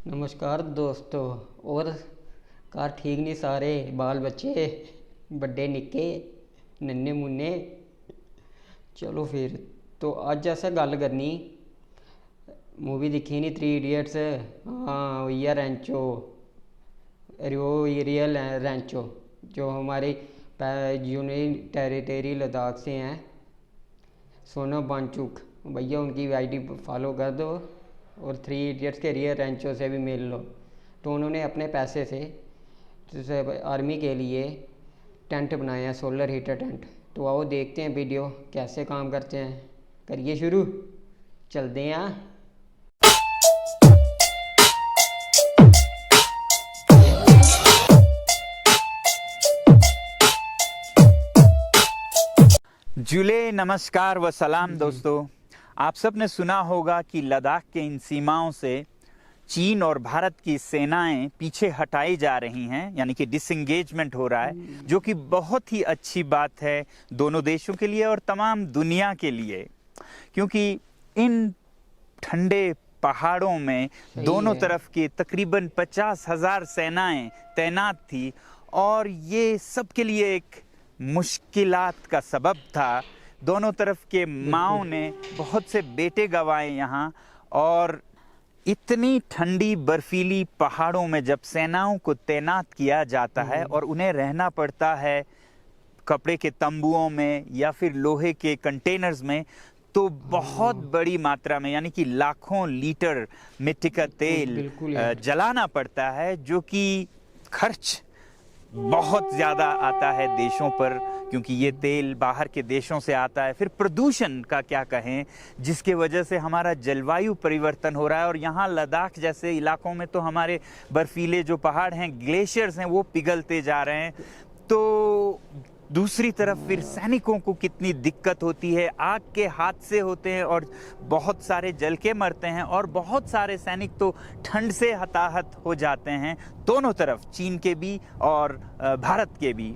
नमस्कार दोस्तों। और घर ठीक नहीं सारे? बाल बच्चे बड़े निक्के नन्हे मुन्ने। चलो फिर तो अज असें गल्ल करनी मूवी दिक्खी नी 3 इडियट्स। हाँ वही है रैंचो, रियल रैंचो जो हमारे यूनियन टेरिटरी लद्दाख से हैं। सोनम वांगचुक भैया उनकी आईडी फॉलो कर दो और 3 इडियट्स के रियल रैंचो से भी मिल लो। तो उन्होंने अपने पैसे से आर्मी के लिए टेंट बनाए हैं, सोलर हीटर टेंट। तो आओ देखते हैं वीडियो कैसे काम करते हैं। करिए शुरू, चलते हैं। जुले नमस्कार व सलाम दोस्तों। आप सब ने सुना होगा कि लद्दाख के इन सीमाओं से चीन और भारत की सेनाएं पीछे हटाई जा रही हैं, यानी कि डिसएंगेजमेंट हो रहा है, जो कि बहुत ही अच्छी बात है दोनों देशों के लिए और तमाम दुनिया के लिए, क्योंकि इन ठंडे पहाड़ों में दोनों तरफ की तकरीबन 50,000 सेनाएं तैनात थी और ये सबके लिए एक मुश्किलात का सबब था। दोनों तरफ के माओं ने बहुत से बेटे गंवाए यहाँ, और इतनी ठंडी बर्फीली पहाड़ों में जब सेनाओं को तैनात किया जाता है और उन्हें रहना पड़ता है कपड़े के तंबुओं में या फिर लोहे के कंटेनर्स में, तो बहुत बड़ी मात्रा में यानी कि लाखों लीटर मिट्टी का तेल जलाना पड़ता है, जो कि खर्च बहुत ज़्यादा आता है देशों पर, क्योंकि ये तेल बाहर के देशों से आता है। फिर प्रदूषण का क्या कहें, जिसके वजह से हमारा जलवायु परिवर्तन हो रहा है, और यहाँ लद्दाख जैसे इलाकों में तो हमारे बर्फीले जो पहाड़ हैं, ग्लेशियर्स हैं, वो पिघलते जा रहे हैं। तो दूसरी तरफ फिर सैनिकों को कितनी दिक्कत होती है, आग के हादसे होते हैं और बहुत सारे जल के मरते हैं, और बहुत सारे सैनिक तो ठंड से हताहत हो जाते हैं, दोनों तरफ, चीन के भी और भारत के भी।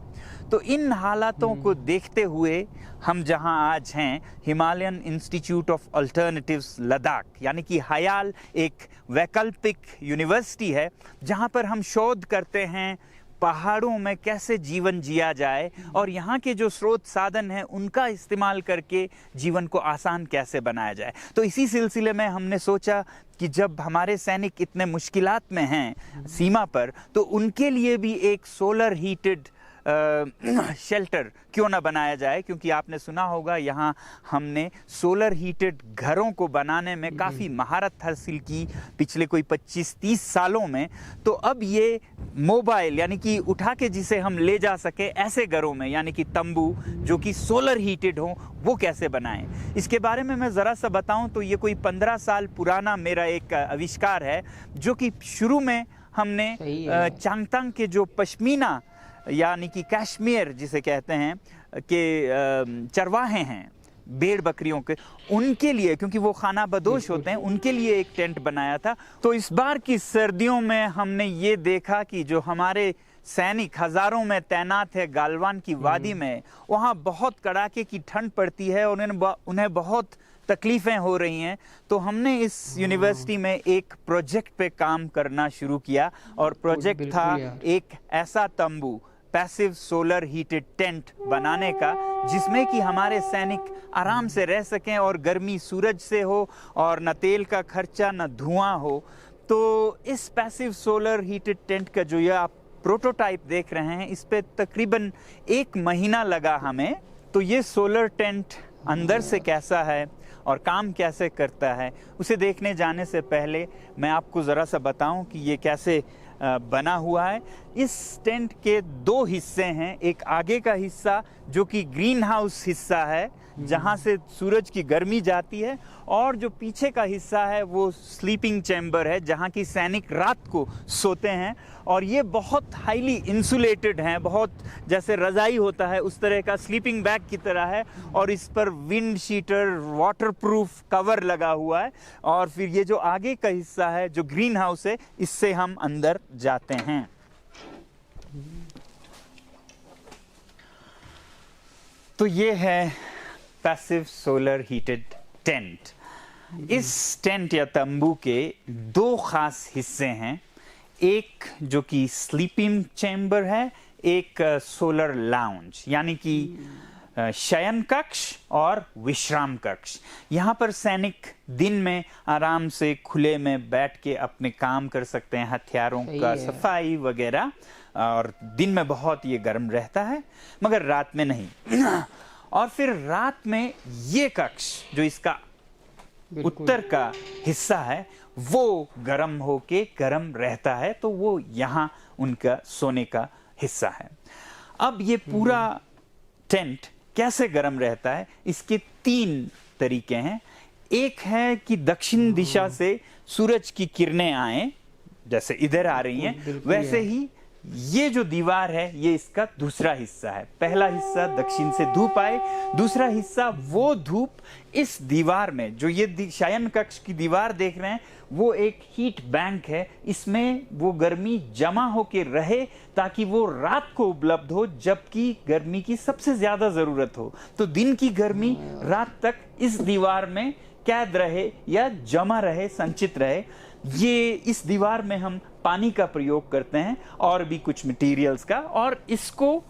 तो इन हालातों को देखते हुए हम जहां आज हैं, Himalayan institute of alternatives Ladakh, यानी कि हयाल एक वैकल्पिक यूनिवर्सिटी है जहां पर हम शोध करते हैं पहाड़ों में कैसे जीवन जिया जाए और यहाँ के जो स्रोत साधन हैं उनका इस्तेमाल करके जीवन को आसान कैसे बनाया जाए। तो इसी सिलसिले में हमने सोचा कि जब हमारे सैनिक इतने मुश्किलात में हैं सीमा पर, तो उनके लिए भी एक सोलर हीटेड शेल्टर क्यों ना बनाया जाए, क्योंकि आपने सुना होगा यहाँ हमने सोलर हीटेड घरों को बनाने में काफ़ी महारत हासिल की पिछले कोई 25-30 सालों में। तो अब ये मोबाइल यानी कि उठा के जिसे हम ले जा सके ऐसे घरों में, यानी कि तंबू जो कि सोलर हीटेड हों, वो कैसे बनाएं। इसके बारे में मैं ज़रा सा बताऊं तो ये कोई 15 साल पुराना मेरा एक आविष्कार है, जो कि शुरू में हमने चांगतांग के जो पश्मीना यानी कि कश्मीर जिसे कहते हैं के चरवाहे हैं भेड़ बकरियों के, उनके लिए, क्योंकि वो खाना बदोश होते हैं, उनके लिए एक टेंट बनाया था। तो इस बार की सर्दियों में हमने ये देखा कि जो हमारे सैनिक हजारों में तैनात है गालवान की वादी में, वहाँ बहुत कड़ाके की ठंड पड़ती है और उन्हें बहुत तकलीफ़ें हो रही हैं। तो हमने इस यूनिवर्सिटी में एक प्रोजेक्ट पे काम करना शुरू किया, और प्रोजेक्ट था एक ऐसा तंबू, पैसिव सोलर हीटेड टेंट बनाने का, जिसमें कि हमारे सैनिक आराम से रह सकें और गर्मी सूरज से हो और न तेल का खर्चा न धुआं हो। तो इस पैसिव सोलर हीटेड टेंट का जो ये आप प्रोटोटाइप देख रहे हैं, इस पे तकरीबन 1 महीना लगा हमें। तो ये सोलर टेंट अंदर से कैसा है और काम कैसे करता है, उसे देखने जाने से पहले मैं आपको ज़रा सा बताऊं कि ये कैसे बना हुआ है। इस टेंट के 2 हिस्से हैं। एक आगे का हिस्सा जो कि ग्रीन हाउस हिस्सा है, जहां से सूरज की गर्मी जाती है, और जो पीछे का हिस्सा है वो स्लीपिंग चैम्बर है, जहां की सैनिक रात को सोते हैं। और ये बहुत हाईली इंसुलेटेड हैं, बहुत जैसे रज़ाई होता है उस तरह का स्लीपिंग बैग की तरह है, और इस पर विंड शीटर वाटरप्रूफ कवर लगा हुआ है। और फिर ये जो आगे का हिस्सा है जो ग्रीन हाउस है, इससे हम अंदर जाते हैं। तो ये है पैसिव सोलर हीटेड टेंट। इस टेंट या तंबू के दो खास हिस्से हैं, एक जो कि स्लीपिंग चैम्बर है, एक सोलर लाउंज यानी कि शयन कक्ष और विश्राम कक्ष। यहाँ पर सैनिक दिन में आराम से खुले में बैठ के अपने काम कर सकते हैं, हथियारों का सफाई वगैरह, और दिन में बहुत ये गर्म रहता है मगर रात में नहीं। और फिर रात में ये कक्ष जो इसका उत्तर का हिस्सा है वो गर्म होके गर्म रहता है, तो वो यहाँ उनका सोने का हिस्सा है। अब ये पूरा टेंट कैसे गर्म रहता है, इसके तीन तरीके हैं। एक है कि दक्षिण दिशा से सूरज की किरणें आए, जैसे इधर आ रही हैं, वैसे ही ये जो दीवार है ये इसका दूसरा हिस्सा है। पहला हिस्सा दक्षिण से धूप आए, दूसरा हिस्सा वो धूप इस दीवार में, जो ये शयन कक्ष की दीवार देख रहे हैं वो एक हीट बैंक है, इसमें वो गर्मी जमा होके रहे ताकि वो रात को उपलब्ध हो जबकि गर्मी की सबसे ज्यादा जरूरत हो। तो दिन की गर्मी रात तक इस दीवार में कैद रहे या जमा रहे, संचित रहे। ये इस दीवार में हम पानी का प्रयोग करते हैं और भी कुछ मटेरियल्स का, और इसको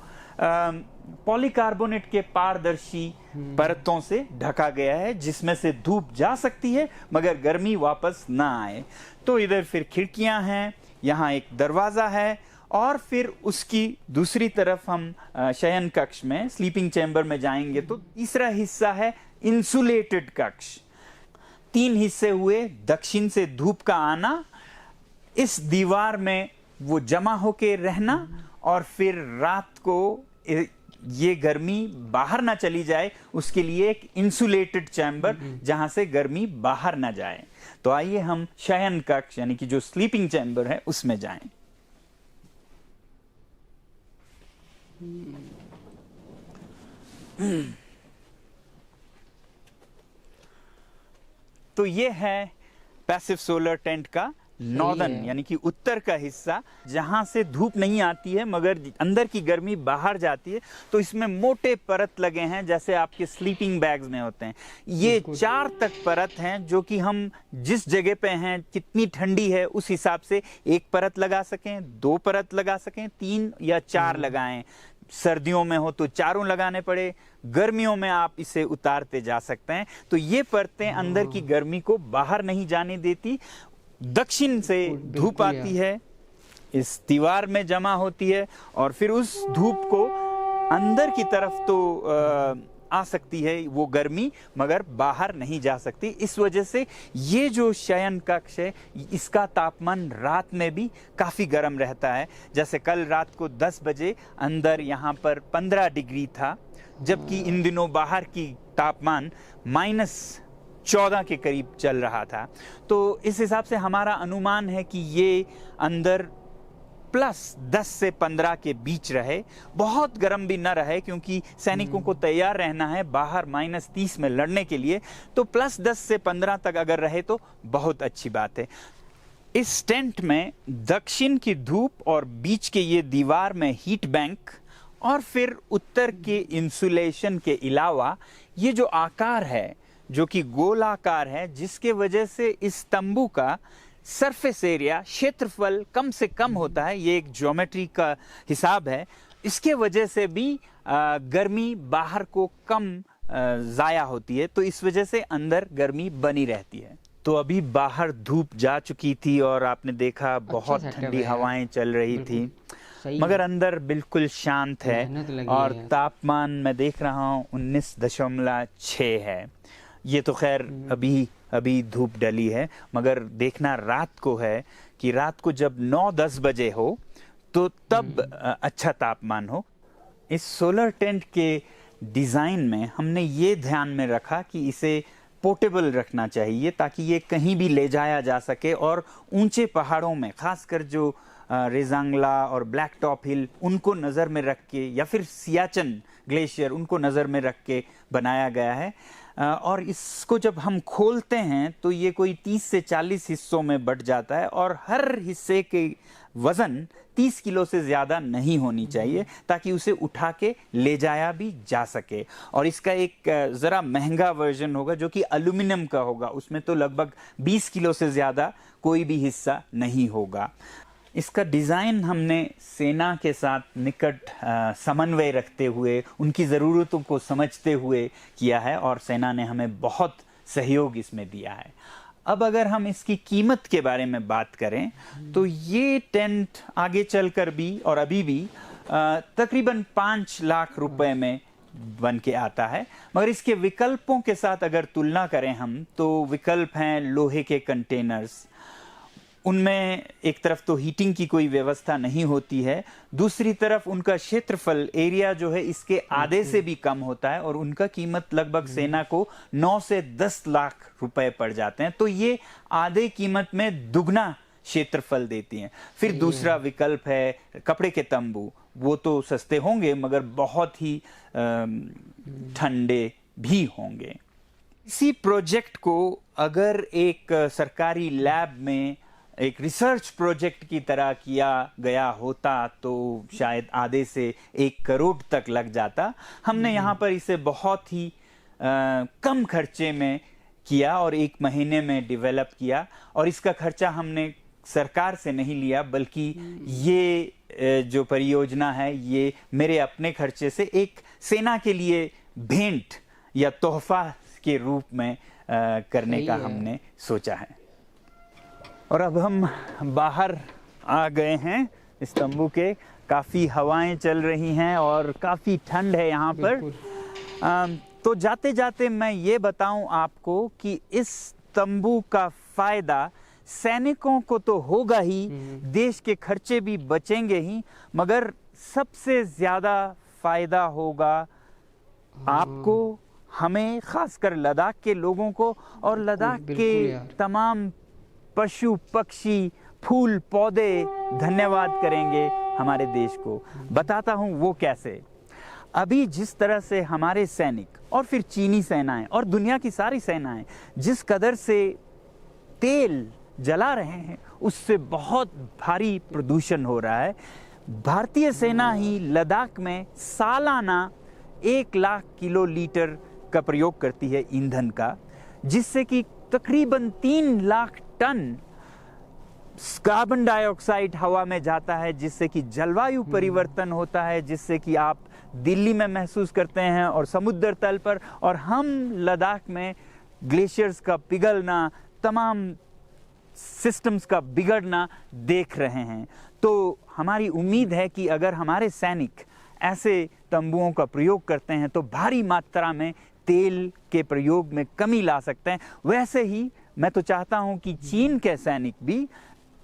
पॉलीकार्बोनेट के पारदर्शी परतों से ढका गया है जिसमें से धूप जा सकती है मगर गर्मी वापस ना आए। तो इधर फिर खिड़कियां हैं, यहाँ एक दरवाजा है, और फिर उसकी दूसरी तरफ हम शयन कक्ष में, स्लीपिंग चैम्बर में जाएंगे तो तीसरा हिस्सा है इंसुलेटेड कक्ष। तीन हिस्से हुए, दक्षिण से धूप का आना, इस दीवार में वो जमा होके रहना, और फिर रात को ये गर्मी बाहर ना चली जाए उसके लिए एक इंसुलेटेड चैम्बर जहां से गर्मी बाहर ना जाए। तो आइए हम शयन कक्ष यानी कि जो स्लीपिंग चैम्बर है उसमें जाएं। तो ये है पैसिव सोलर टेंट का नॉर्दर्न यानी कि उत्तर का हिस्सा, जहां से धूप नहीं आती है मगर अंदर की गर्मी बाहर जाती है। तो इसमें मोटे परत लगे हैं जैसे आपके स्लीपिंग बैग्स में होते हैं। ये 4 तक परत हैं जो कि हम जिस जगह पे हैं, कितनी ठंडी है उस हिसाब से एक परत लगा सकें, 2 परत लगा सकें, 3 या 4 लगाएं। सर्दियों में हो तो चारों लगाने पड़े, गर्मियों में आप इसे उतारते जा सकते हैं। तो ये परतें अंदर की गर्मी को बाहर नहीं जाने देती। दक्षिण से धूप आती है, इस दीवार में जमा होती है, और फिर उस धूप को अंदर की तरफ तो आ सकती है वो गर्मी, मगर बाहर नहीं जा सकती। इस वजह से ये जो शयन कक्ष है इसका तापमान रात में भी काफ़ी गर्म रहता है। जैसे कल रात को 10 बजे अंदर यहाँ पर 15 डिग्री था, जबकि इन दिनों बाहर की तापमान -14 के करीब चल रहा था। तो इस हिसाब से हमारा अनुमान है कि ये अंदर +10 से 15 के बीच रहे, बहुत गर्म भी न रहे क्योंकि सैनिकों को तैयार रहना है बाहर -30 में लड़ने के लिए। तो +10 से 15 तक अगर रहे तो बहुत अच्छी बात है। इस टेंट में दक्षिण की धूप और बीच के ये दीवार में हीट बैंक और फिर उत्तर के इंसुलेशन के अलावा ये जो आकार है जो कि गोलाकार है, जिसके वजह से इस तंबू का सरफेस एरिया, क्षेत्रफल कम से कम होता है। ये एक ज्योमेट्री का हिसाब है। इसके वजह से भी गर्मी बाहर को कम ज़ाया होती है, तो इस वजह से अंदर गर्मी बनी रहती है। तो अभी बाहर धूप जा चुकी थी और आपने देखा बहुत ठंडी हवाएं चल रही थी, मगर अंदर बिल्कुल शांत है और तापमान मैं देख रहा हूँ 19.6 है। ये तो खैर अभी धूप डली है, मगर देखना रात को है कि रात को जब 9-10 बजे हो तो तब अच्छा तापमान हो। इस सोलर टेंट के डिज़ाइन में हमने ये ध्यान में रखा कि इसे पोर्टेबल रखना चाहिए ताकि ये कहीं भी ले जाया जा सके, और ऊंचे पहाड़ों में खासकर जो रेजांगला और ब्लैक टॉप हिल उनको नज़र में रख के, या फिर सियाचन ग्लेशियर उनको नज़र में रख के बनाया गया है। और इसको जब हम खोलते हैं तो ये कोई 30 से 40 हिस्सों में बट जाता है और हर हिस्से के वज़न 30 किलो से ज़्यादा नहीं होनी चाहिए ताकि उसे उठा के ले जाया भी जा सके। और इसका एक ज़रा महंगा वर्जन होगा जो कि एल्यूमिनियम का होगा, उसमें तो लगभग 20 किलो से ज़्यादा कोई भी हिस्सा नहीं होगा। इसका डिज़ाइन हमने सेना के साथ निकट समन्वय रखते हुए, उनकी ज़रूरतों को समझते हुए किया है और सेना ने हमें बहुत सहयोग इसमें दिया है। अब अगर हम इसकी कीमत के बारे में बात करें तो ये टेंट आगे चलकर भी और अभी भी तकरीबन 5 लाख रुपए में बन के आता है। मगर इसके विकल्पों के साथ अगर तुलना करें हम तो विकल्प हैं लोहे के कंटेनर्स, उनमें एक तरफ तो हीटिंग की कोई व्यवस्था नहीं होती है, दूसरी तरफ उनका क्षेत्रफल एरिया जो है इसके आधे से भी कम होता है और उनका कीमत लगभग सेना को 9 से 10 लाख रुपए पड़ जाते हैं। तो ये आधे कीमत में दुगना क्षेत्रफल देती हैं। फिर दूसरा विकल्प है कपड़े के तंबू, वो तो सस्ते होंगे मगर बहुत ही ठंडे भी होंगे। इसी प्रोजेक्ट को अगर एक सरकारी लैब में एक रिसर्च प्रोजेक्ट की तरह किया गया होता तो शायद आधे से 1 करोड़ तक लग जाता। हमने यहाँ पर इसे बहुत ही कम खर्चे में किया और 1 महीने में डेवलप किया और इसका खर्चा हमने सरकार से नहीं लिया बल्कि ये जो परियोजना है ये मेरे अपने खर्चे से एक सेना के लिए भेंट या तोहफा के रूप में करने का हमने सोचा है। और अब हम बाहर आ गए हैं इस तंबू के, काफ़ी हवाएं चल रही हैं और काफ़ी ठंड है यहाँ पर। तो जाते जाते मैं ये बताऊं आपको कि इस तंबू का फ़ायदा सैनिकों को तो होगा ही, देश के खर्चे भी बचेंगे ही, मगर सबसे ज़्यादा फ़ायदा होगा आपको, हमें, खासकर लद्दाख के लोगों को और लद्दाख के तमाम पशु पक्षी फूल पौधे धन्यवाद करेंगे हमारे देश को। बताता हूँ वो कैसे। अभी जिस तरह से हमारे सैनिक और फिर चीनी सेनाएं और दुनिया की सारी सेनाएं जिस कदर से तेल जला रहे हैं उससे बहुत भारी प्रदूषण हो रहा है। भारतीय सेना ही लद्दाख में सालाना 1 लाख किलोलीटर का प्रयोग करती है ईंधन का, जिससे कि तकरीबन 3 लाख टन कार्बन डाइऑक्साइड हवा में जाता है, जिससे कि जलवायु परिवर्तन होता है, जिससे कि आप दिल्ली में महसूस करते हैं और समुद्र तल पर, और हम लद्दाख में ग्लेशियर्स का पिघलना, तमाम सिस्टम्स का बिगड़ना देख रहे हैं। तो हमारी उम्मीद है कि अगर हमारे सैनिक ऐसे तंबुओं का प्रयोग करते हैं तो भारी मात्रा में तेल के प्रयोग में कमी ला सकते हैं। वैसे ही मैं तो चाहता हूं कि चीन के सैनिक भी,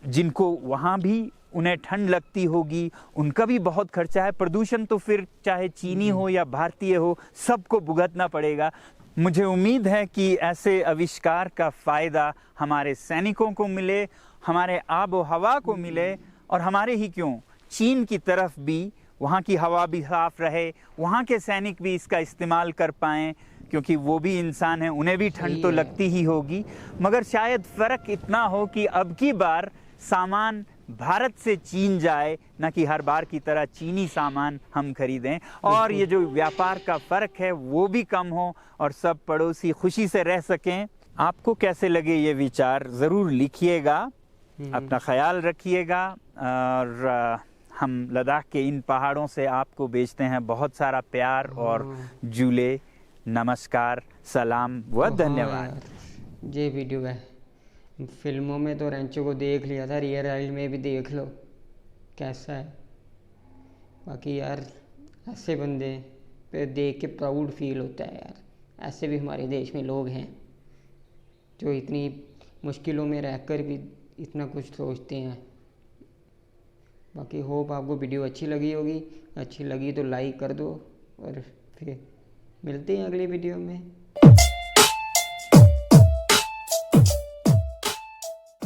जिनको वहां भी उन्हें ठंड लगती होगी, उनका भी बहुत खर्चा है, प्रदूषण तो फिर चाहे चीनी हो या भारतीय हो सबको भुगतना पड़ेगा। मुझे उम्मीद है कि ऐसे आविष्कार का फ़ायदा हमारे सैनिकों को मिले, हमारे आबो हवा को मिले और हमारे ही क्यों चीन की तरफ भी वहाँ की हवा भी साफ रहे, वहाँ के सैनिक भी इसका इस्तेमाल कर पाएँ, क्योंकि वो भी इंसान हैं, उन्हें भी ठंड तो लगती ही होगी। मगर शायद फ़र्क इतना हो कि अब की बार सामान भारत से चीन जाए, न कि हर बार की तरह चीनी सामान हम खरीदें, और ये जो व्यापार का फ़र्क है वो भी कम हो और सब पड़ोसी खुशी से रह सकें। आपको कैसे लगे ये विचार ज़रूर लिखिएगा, अपना ख्याल रखिएगा। और हम लद्दाख के इन पहाड़ों से आपको भेजते हैं बहुत सारा प्यार और झूले, नमस्कार, सलाम व धन्यवाद। ये वीडियो है, फिल्मों में तो रेंचो को देख लिया था, रियल लाइफ में भी देख लो कैसा है। बाकी यार ऐसे बंदे पे देख के प्राउड फील होता है यार। ऐसे भी हमारे देश में लोग हैं जो इतनी मुश्किलों में रहकर भी इतना कुछ सोचते हैं। बाकी होप आपको वीडियो अच्छी लगी होगी, अच्छी लगी तो लाइक कर दो और फिर मिलते हैं अगली वीडियो में।